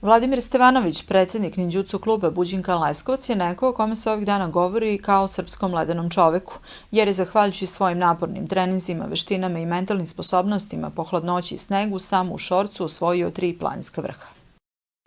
Vladimir Stevanović, predsjednik ninđutsu kluba Buđinkan Leskovac, je neko o kome se ovih dana govori kao o srpskom ledenom čoveku, jer je zahvaljujući svojim napornim treninzima, veštinama i mentalnim sposobnostima po hladnoći i snegu samo u šorcu osvojio 3 planinska vrha.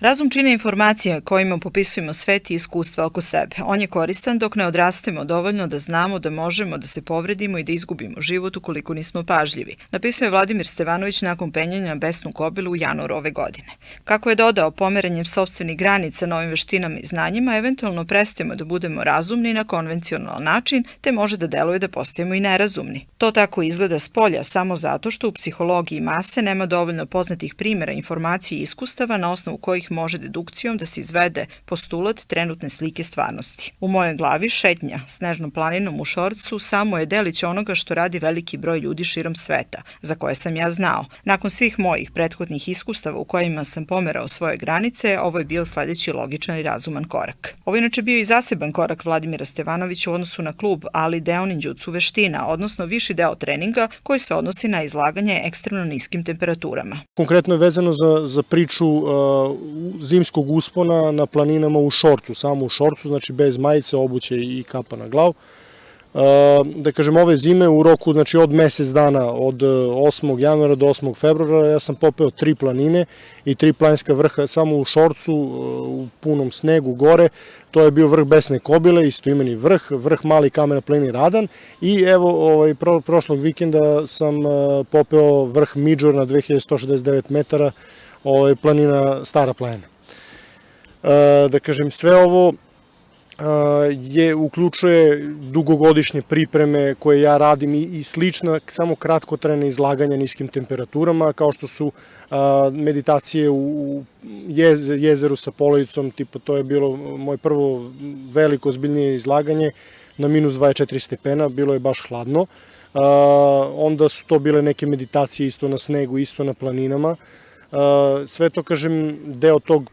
Razum čine informacije kojima popisujemo svet i iskustva oko sebe. On je koristan dok ne odrastemo dovoljno da znamo da možemo da se povredimo i da izgubimo život ukoliko nismo pažljivi, napisao je Vladimir Stevanović nakon penjanja na besnu kobilu u januaru ove godine. Kako je dodao, pomeranjem sopstvenih granica novim veštinama i znanjima, eventualno prestajemo da budemo razumni na konvencionalan način, te može da deluje da postajemo i nerazumni. To tako izgleda s polja samo zato što u psihologiji mase nema dovoljno poznatih primjera informacija i iskustava na osnovu kojih može dedukcijom da se izvede postulat trenutne slike stvarnosti. U mojoj glavi šetnja snežnom planinom u šorcu samo je delić onoga što radi veliki broj ljudi širom sveta, za koje sam ja znao. Nakon svih mojih prethodnih iskustava u kojima sam pomerao svoje granice, ovo je bio sledeći logičan i razuman korak. Ovo je inače bio i zaseban korak Vladimira Stevanovića u odnosu na klub, ali deo ninđutsu veština, odnosno viši deo treninga koji se odnosi na izlaganje ekstremno niskim temperaturama. Konkretno je vezano za priču zimskog uspona na planinama u šorcu, samo u šorcu, znači bez majice, obuće i kapa na glavu. Da kažem, ove zime u roku, znači od mesec dana, od 8. januara do 8. februara, ja sam popeo 3 planine i 3 planinska vrha samo u šorcu, u punom snegu gore. To je bio vrh Besne Kobile, istoimeni vrh Mali kamen na planini Radan i evo prošlog vikenda sam popeo vrh Midžor na 2169 metara, planina Stara planina. Da kažem, sve ovo uključuje dugogodišnje pripreme koje ja radim i slična, samo kratkotrajna izlaganja niskim temperaturama, kao što su meditacije u jezeru sa poledicom, tipa to je bilo moje prvo veliko ozbiljnije izlaganje na minus 24 stepena, bilo je baš hladno. Onda su to bile neke meditacije isto na snegu, isto na planinama. Sve to, kažem, deo tog,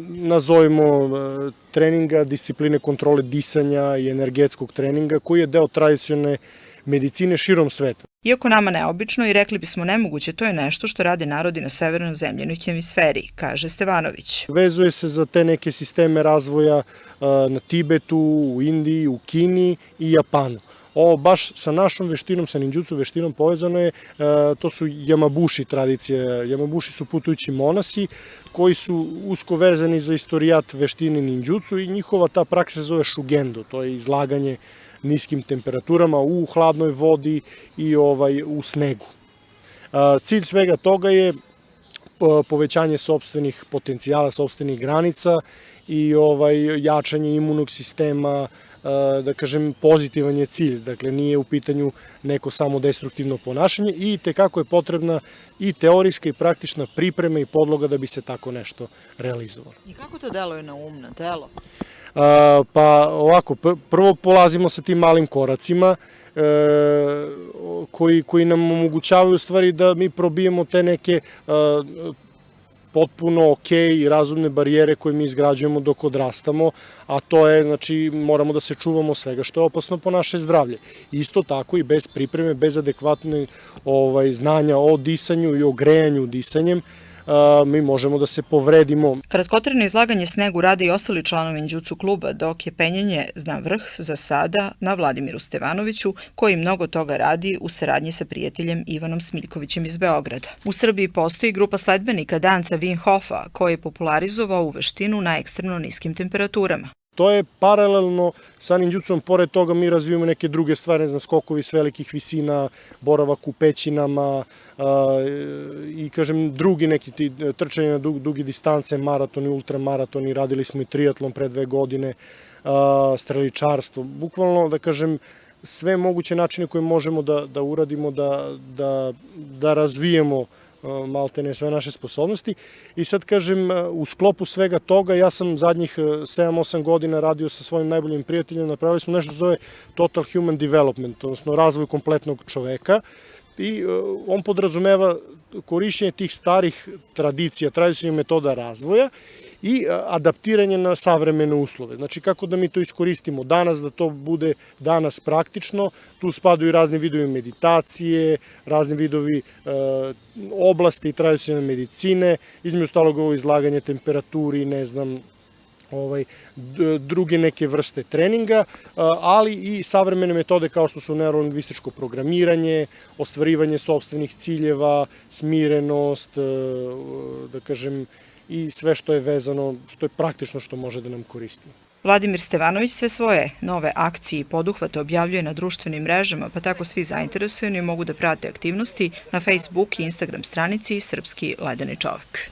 nazovimo, treninga, discipline kontrole disanja i energetskog treninga, koji je deo tradicionalne medicine širom sveta. Iako nama neobično i rekli bismo nemoguće, to je nešto što rade narodi na severnoj zemljenoj hemisferi, kaže Stevanović. Vezuje se za te neke sisteme razvoja na Tibetu, u Indiji, u Kini i Japanu. Ovo baš sa našom veštinom, sa ninđutsu veštinom povezano je, to su Yamabushi tradicije. Yamabushi su putujući monasi koji su usko vezani za istorijat veštine ninđutsu i njihova ta praksa se zove shugendo, to je izlaganje niskim temperaturama u hladnoj vodi i u snegu. Cilj svega toga je povećanje sopstvenih potencijala, sopstvenih granica i jačanje imunog sistema, da kažem, pozitivan je cilj, dakle nije u pitanju neko samo destruktivno ponašanje i tekako je potrebna i teorijska i praktična priprema i podloga da bi se tako nešto realizovalo. I kako to deluje na um, na telo? Pa ovako, prvo polazimo sa tim malim koracima koji nam omogućavaju u stvari da mi probijemo te neke potpuno ok i razumne barijere koje mi izgrađujemo dok odrastamo, a to je, znači, moramo da se čuvamo svega što je opasno po naše zdravlje. Isto tako i bez pripreme, bez adekvatne znanja o disanju i o grejanju disanjem, mi možemo da se povredimo. Kratkotrajno izlaganje snegu rade i ostali članovi ninđutsu kluba, dok je penjanje na vrh za sada na Vladimiru Stevanoviću, koji mnogo toga radi u saradnji sa prijateljem Ivanom Smiljkovićem iz Beograda. U Srbiji postoji grupa sledbenika danca Wim Hofa, koji je popularizovao ovu veštinu na ekstremno niskim temperaturama. To je paralelno sa ninđutsom, pored toga mi razvijamo neke druge stvari, skokovi s velikih visina, boravak u pećinama i, kažem, drugi neki trčanje na duge distance, maratoni, ultramaratoni, radili smo i triatlon pre 2 godine, streličarstvo, bukvalno, da kažem, sve moguće načine koje možemo da uradimo, da razvijemo maltene sve naše sposobnosti. I sad, kažem, u sklopu svega toga ja sam zadnjih 7-8 godina radio sa svojim najboljim prijateljem, napravili smo nešto zove Total Human Development, odnosno razvoj kompletnog čoveka i on podrazumeva korišćenje tih starih tradicija, tradicionalnih metoda razvoja i adaptiranje na savremene uslove. Znači, kako da mi to iskoristimo danas, da to bude danas praktično. Tu spadaju razni vidovi meditacije, razni vidovi oblasti i tradicionalne medicine, između ostalog ovo izlaganje temperaturi, ne znam, druge neke vrste treninga, ali i savremene metode kao što su neurolingvističko programiranje, ostvarivanje sopstvenih ciljeva, smirenost, da kažem, i sve što je vezano, što je praktično, što može da nam koristi. Vladimir Stevanović sve svoje nove akcije i poduhvate objavljuje na društvenim mrežama, pa tako svi zainteresovani mogu da prate aktivnosti na Facebook i Instagram stranici Srpski ledeni čovek.